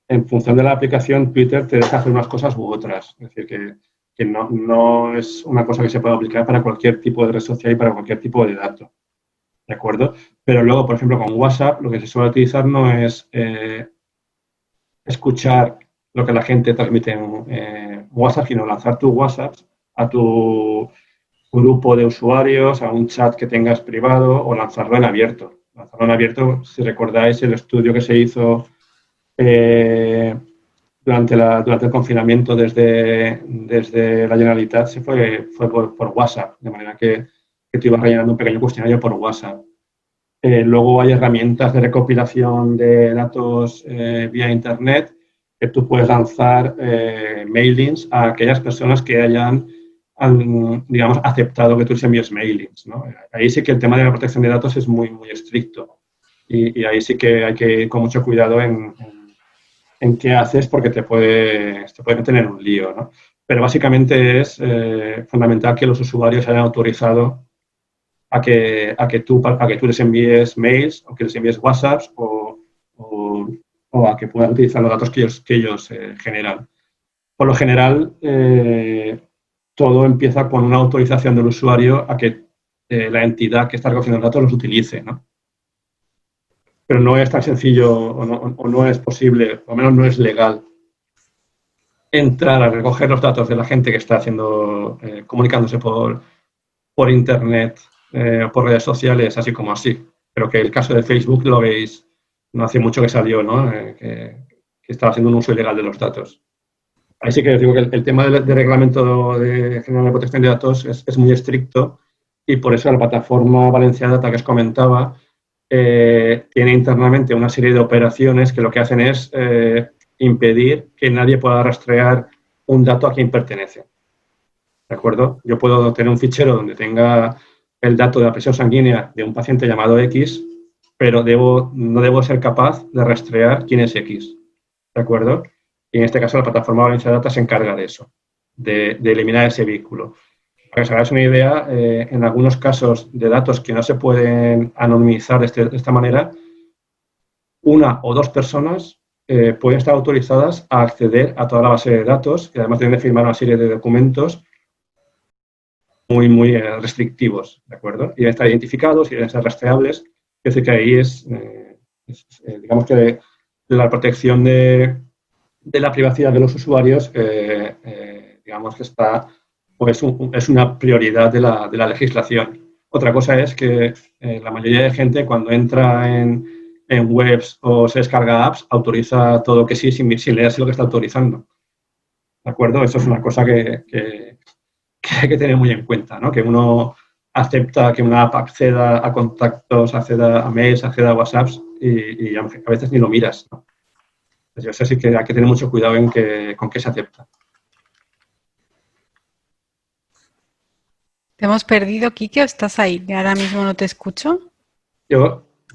en función de la aplicación, Twitter te deja hacer unas cosas u otras. Es decir, que no es una cosa que se pueda aplicar para cualquier tipo de red social y para cualquier tipo de dato. ¿De acuerdo? Pero luego, por ejemplo, con WhatsApp, lo que se suele utilizar no es escuchar lo que la gente transmite en WhatsApp, sino lanzar tu WhatsApp a tu grupo de usuarios, a un chat que tengas privado o lanzarlo en abierto. Lanzarlo en abierto, si recordáis el estudio que se hizo durante el confinamiento desde la Generalitat, fue por WhatsApp, de manera que te ibas rellenando un pequeño cuestionario por WhatsApp. Luego hay herramientas de recopilación de datos vía Internet que tú puedes lanzar mailings a aquellas personas que hayan, digamos, aceptado que tú les envíes mailings, ¿no? Ahí sí que el tema de la protección de datos es muy, muy estricto. Y ahí sí que hay que ir con mucho cuidado en qué haces porque te puede tener un lío, ¿no? Pero básicamente es fundamental que los usuarios hayan autorizado a que tú les envíes mails o que les envíes WhatsApps o a que puedan utilizar los datos que ellos generan. Por lo general, todo empieza con una autorización del usuario a que la entidad que está recogiendo los datos los utilice, ¿no? Pero no es tan sencillo o no es posible, o al menos no es legal, entrar a recoger los datos de la gente que está comunicándose por Internet o por redes sociales, así como así. Pero que el caso de Facebook lo veis, no hace mucho que salió, ¿no? Que estaba haciendo un uso ilegal de los datos. Ahí sí que os digo que el tema de reglamento general de protección de datos es muy estricto y por eso la plataforma Valencia Data que os comentaba tiene internamente una serie de operaciones que lo que hacen es impedir que nadie pueda rastrear un dato a quien pertenece. ¿De acuerdo? Yo puedo tener un fichero donde tenga el dato de la presión sanguínea de un paciente llamado X, pero no debo ser capaz de rastrear quién es X. ¿De acuerdo? Y en este caso la plataforma Valencia Data se encarga de eso, de eliminar ese vínculo. Para que os hagáis una idea, en algunos casos de datos que no se pueden anonimizar de esta manera, una o dos personas pueden estar autorizadas a acceder a toda la base de datos y además deben de firmar una serie de documentos muy, muy restrictivos, ¿de acuerdo? Y deben estar identificados y deben ser rastreables. Es decir, que ahí digamos que la protección de la privacidad de los usuarios, digamos que está, pues es una prioridad de la legislación. Otra cosa es que la mayoría de gente cuando entra en webs o se descarga apps, autoriza todo que sí sin leer si lo que está autorizando. ¿De acuerdo? Eso es una cosa que hay que tener muy en cuenta, ¿no? Que uno acepta que una app acceda a contactos, acceda a mails, acceda a WhatsApps y a veces ni lo miras, ¿no? Yo sé sí que hay que tener mucho cuidado con qué se acepta. ¿Te hemos perdido, Quique, o estás ahí? Ahora mismo no te escucho.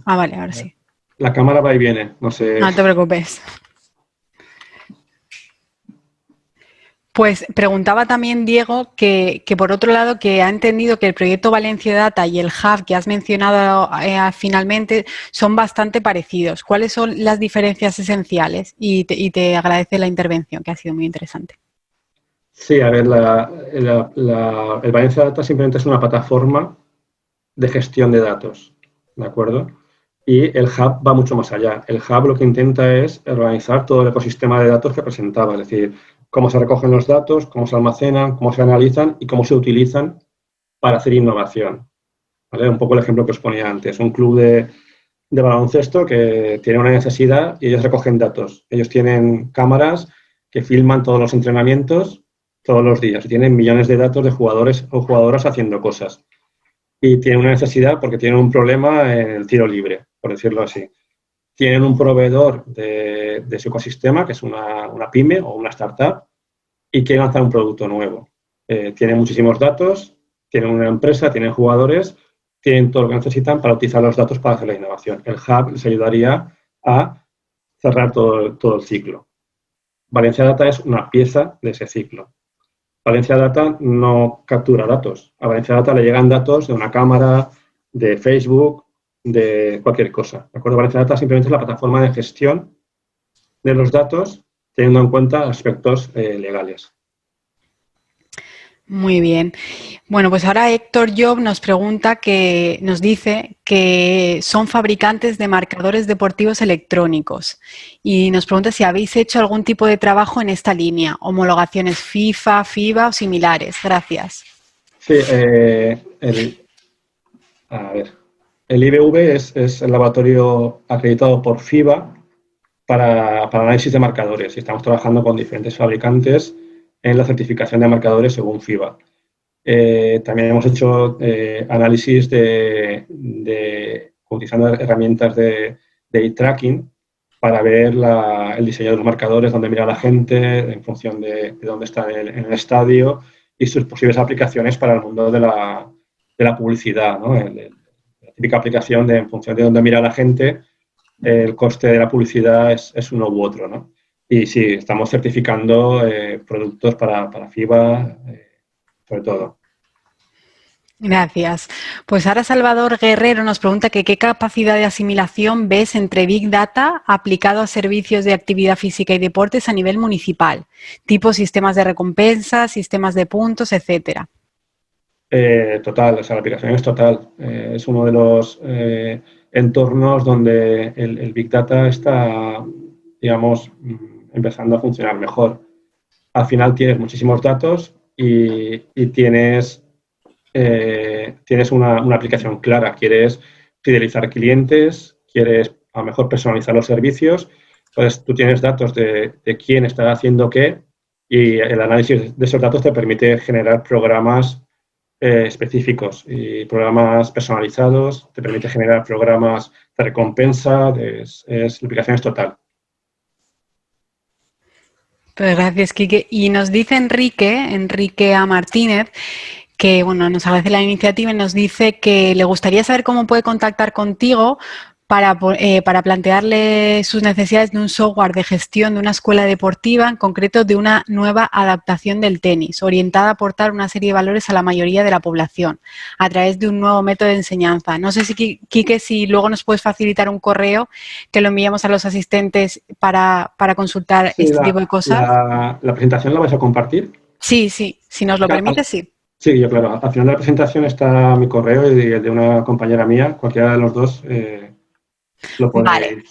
Vale, ahora sí. La cámara va y viene, no sé. No te preocupes. Pues preguntaba también Diego que por otro lado que ha entendido que el proyecto Valencia Data y el Hub que has mencionado finalmente son bastante parecidos. ¿Cuáles son las diferencias esenciales? Y te agradece la intervención, que ha sido muy interesante. Sí, a ver, el Valencia Data simplemente es una plataforma de gestión de datos, ¿de acuerdo? Y el Hub va mucho más allá. El Hub lo que intenta es organizar todo el ecosistema de datos que presentaba, es decir, cómo se recogen los datos, cómo se almacenan, cómo se analizan y cómo se utilizan para hacer innovación. ¿Vale? Un poco el ejemplo que os ponía antes. Un club de baloncesto que tiene una necesidad y ellos recogen datos. Ellos tienen cámaras que filman todos los entrenamientos todos los días y tienen millones de datos de jugadores o jugadoras haciendo cosas. Y tienen una necesidad porque tienen un problema en el tiro libre, por decirlo así. Tienen un proveedor de su ecosistema, que es una pyme o una startup, y quieren lanzar un producto nuevo. Tienen muchísimos datos, tienen una empresa, tienen jugadores, tienen todo lo que necesitan para utilizar los datos para hacer la innovación. El Hub les ayudaría a cerrar todo el ciclo. Valencia Data es una pieza de ese ciclo. Valencia Data no captura datos. A Valencia Data le llegan datos de una cámara, de Facebook, de cualquier cosa. ¿De acuerdo? Valencia Data simplemente es la plataforma de gestión de los datos teniendo en cuenta aspectos legales. Muy bien. Bueno, pues ahora Héctor Job nos dice que son fabricantes de marcadores deportivos electrónicos y nos pregunta si habéis hecho algún tipo de trabajo en esta línea, homologaciones FIFA, FIBA o similares. Gracias. Sí, el IBV es el laboratorio acreditado por FIBA para análisis de marcadores y estamos trabajando con diferentes fabricantes en la certificación de marcadores según FIBA. También hemos hecho análisis utilizando herramientas de eye tracking para ver el diseño de los marcadores, dónde mira la gente, en función de dónde está en el estadio y sus posibles aplicaciones para el mundo de la publicidad, ¿no? La típica aplicación en función de dónde mira la gente, el coste de la publicidad es uno u otro, ¿no? Y sí, estamos certificando productos para FIBA, sobre todo. Gracias. Pues ahora Salvador Guerrero nos pregunta que qué capacidad de asimilación ves entre Big Data aplicado a servicios de actividad física y deportes a nivel municipal, tipo sistemas de recompensa, sistemas de puntos, etcétera. Total, o sea, la aplicación es total. Es uno de los entornos donde el Big Data está, digamos, empezando a funcionar mejor. Al final tienes muchísimos datos y tienes una aplicación clara. Quieres fidelizar clientes, quieres a lo mejor personalizar los servicios. Entonces, tú tienes datos de quién está haciendo qué y el análisis de esos datos te permite generar programas específicos y programas personalizados, te permite generar programas de recompensa, la aplicación es total. Pues gracias, Quique. Y nos dice Enrique A. Martínez, que bueno, nos agradece la iniciativa y nos dice que le gustaría saber cómo puede contactar contigo para plantearle sus necesidades de un software de gestión de una escuela deportiva, en concreto de una nueva adaptación del tenis, orientada a aportar una serie de valores a la mayoría de la población, a través de un nuevo método de enseñanza. No sé si, Quique, si luego nos puedes facilitar un correo que lo enviamos a los asistentes para consultar este tipo de cosas. ¿La presentación la vais a compartir? Sí, si nos lo permite, sí. Sí, yo claro. Al final de la presentación está mi correo y el de una compañera mía, cualquiera de los dos lo podéis. Vale.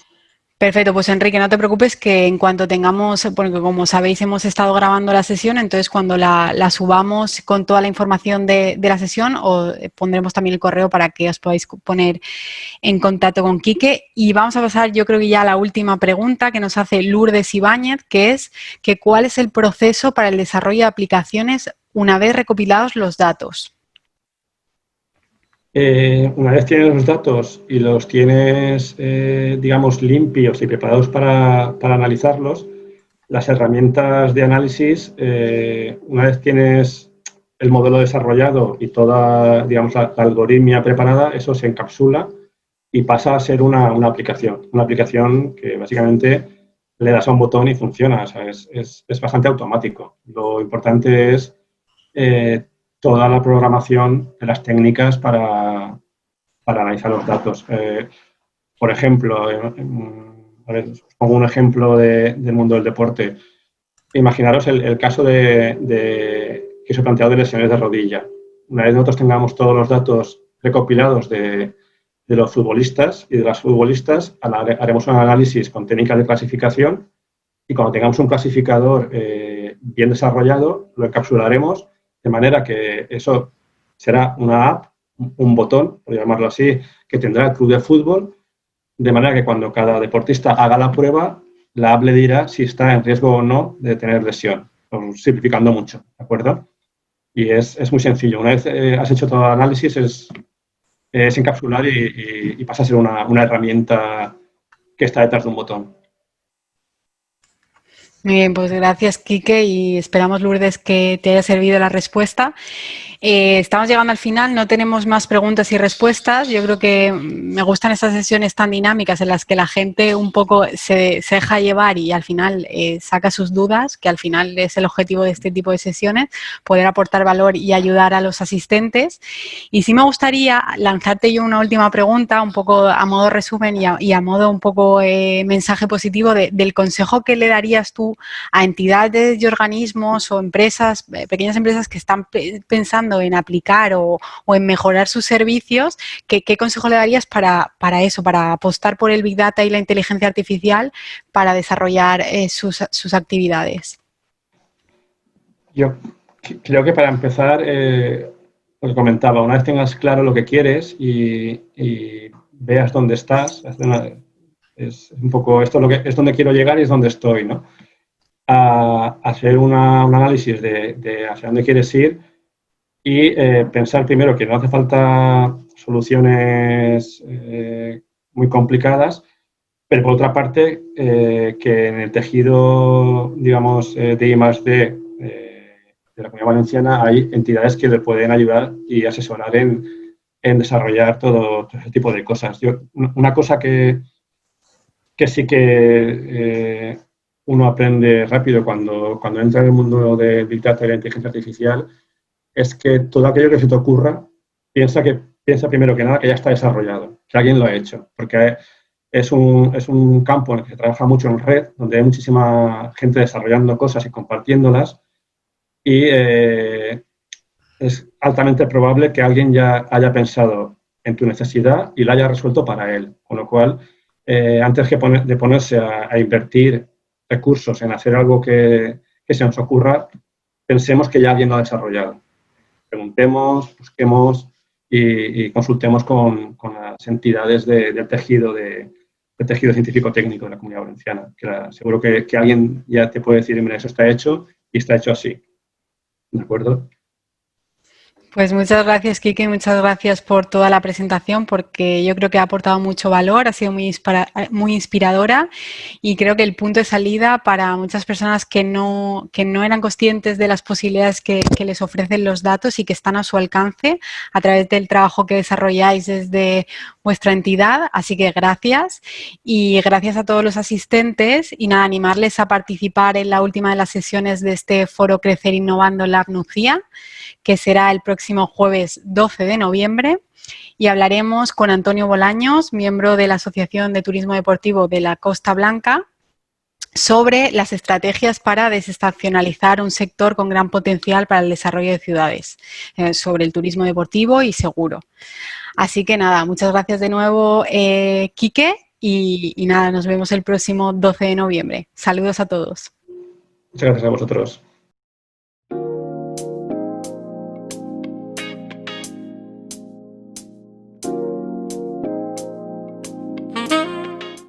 Perfecto, pues Enrique, no te preocupes que en cuanto tengamos, porque como sabéis hemos estado grabando la sesión, entonces cuando la subamos con toda la información de la sesión, os pondremos también el correo para que os podáis poner en contacto con Quique. Y vamos a pasar, yo creo que ya a la última pregunta que nos hace Lourdes Ibáñez, que es que ¿cuál es el proceso para el desarrollo de aplicaciones una vez recopilados los datos? Una vez tienes los datos y los tienes, digamos, limpios y preparados para analizarlos, las herramientas de análisis, una vez tienes el modelo desarrollado y toda, digamos, la algoritmia preparada, eso se encapsula y pasa a ser una aplicación que básicamente le das a un botón y funciona. O sea, es bastante automático. Lo importante es toda la programación de las técnicas para analizar los datos. Por ejemplo, a ver, os pongo un ejemplo del mundo del deporte. Imaginaros el caso que os he planteado de lesiones de rodilla. Una vez nosotros tengamos todos los datos recopilados de los futbolistas y de las futbolistas, haremos un análisis con técnicas de clasificación y cuando tengamos un clasificador bien desarrollado, lo encapsularemos de manera que eso será una app, un botón, por llamarlo así, que tendrá el club de fútbol, de manera que cuando cada deportista haga la prueba, la app le dirá si está en riesgo o no de tener lesión, simplificando mucho, ¿de acuerdo? Y es muy sencillo. Una vez has hecho todo el análisis, es encapsular y pasa a ser una herramienta que está detrás de un botón. Muy bien, pues gracias, Quique, y esperamos, Lourdes, que te haya servido la respuesta. Estamos llegando al final, no tenemos más preguntas y respuestas. Yo creo que me gustan estas sesiones tan dinámicas en las que la gente un poco se deja llevar y al final saca sus dudas, que al final es el objetivo de este tipo de sesiones, poder aportar valor y ayudar a los asistentes. Y sí me gustaría lanzarte yo una última pregunta, un poco a modo resumen y a modo un poco mensaje positivo del consejo que le darías tú a entidades y organismos o empresas, pequeñas empresas que están pensando en aplicar o en mejorar sus servicios. ¿Qué consejo le darías para eso, para apostar por el Big Data y la inteligencia artificial para desarrollar sus actividades? Yo creo que para empezar, os comentaba, una vez tengas claro lo que quieres y veas dónde estás, es un poco esto es donde quiero llegar y es donde estoy, ¿no? A hacer un análisis de hacia dónde quieres ir y pensar primero que no hace falta soluciones muy complicadas, pero por otra parte que en el tejido, digamos, de I+D de la Comunidad Valenciana hay entidades que le pueden ayudar y asesorar en desarrollar todo ese tipo de cosas. Una cosa que que sí que uno aprende rápido cuando entra en el mundo de Big Data y la inteligencia artificial, es que todo aquello que se te ocurra, piensa primero que nada que ya está desarrollado, que alguien lo ha hecho, porque es un campo en el que se trabaja mucho en red, donde hay muchísima gente desarrollando cosas y compartiéndolas, y es altamente probable que alguien ya haya pensado en tu necesidad y la haya resuelto para él. Con lo cual, antes de ponerse a invertir recursos en hacer algo que se nos ocurra, pensemos que ya alguien lo ha desarrollado. Preguntemos, busquemos y consultemos con las entidades del tejido científico-técnico de la Comunidad Valenciana. Seguro que alguien ya te puede decir, mira, eso está hecho y está hecho así. ¿De acuerdo? Pues muchas gracias, Quique, muchas gracias por toda la presentación, porque yo creo que ha aportado mucho valor, ha sido muy inspiradora y creo que el punto de salida para muchas personas que no eran conscientes de las posibilidades que les ofrecen los datos y que están a su alcance a través del trabajo que desarrolláis desde vuestra entidad. Así que gracias y gracias a todos los asistentes y nada, animarles a participar en la última de las sesiones de este foro Crecer Innovando Lab Nucía, que será el próximo jueves 12 de noviembre, y hablaremos con Antonio Bolaños, miembro de la Asociación de Turismo Deportivo de la Costa Blanca, sobre las estrategias para desestacionalizar un sector con gran potencial para el desarrollo de ciudades, sobre el turismo deportivo y seguro. Así que nada, muchas gracias de nuevo, Quique, y nada, nos vemos el próximo 12 de noviembre. Saludos a todos. Muchas gracias a vosotros.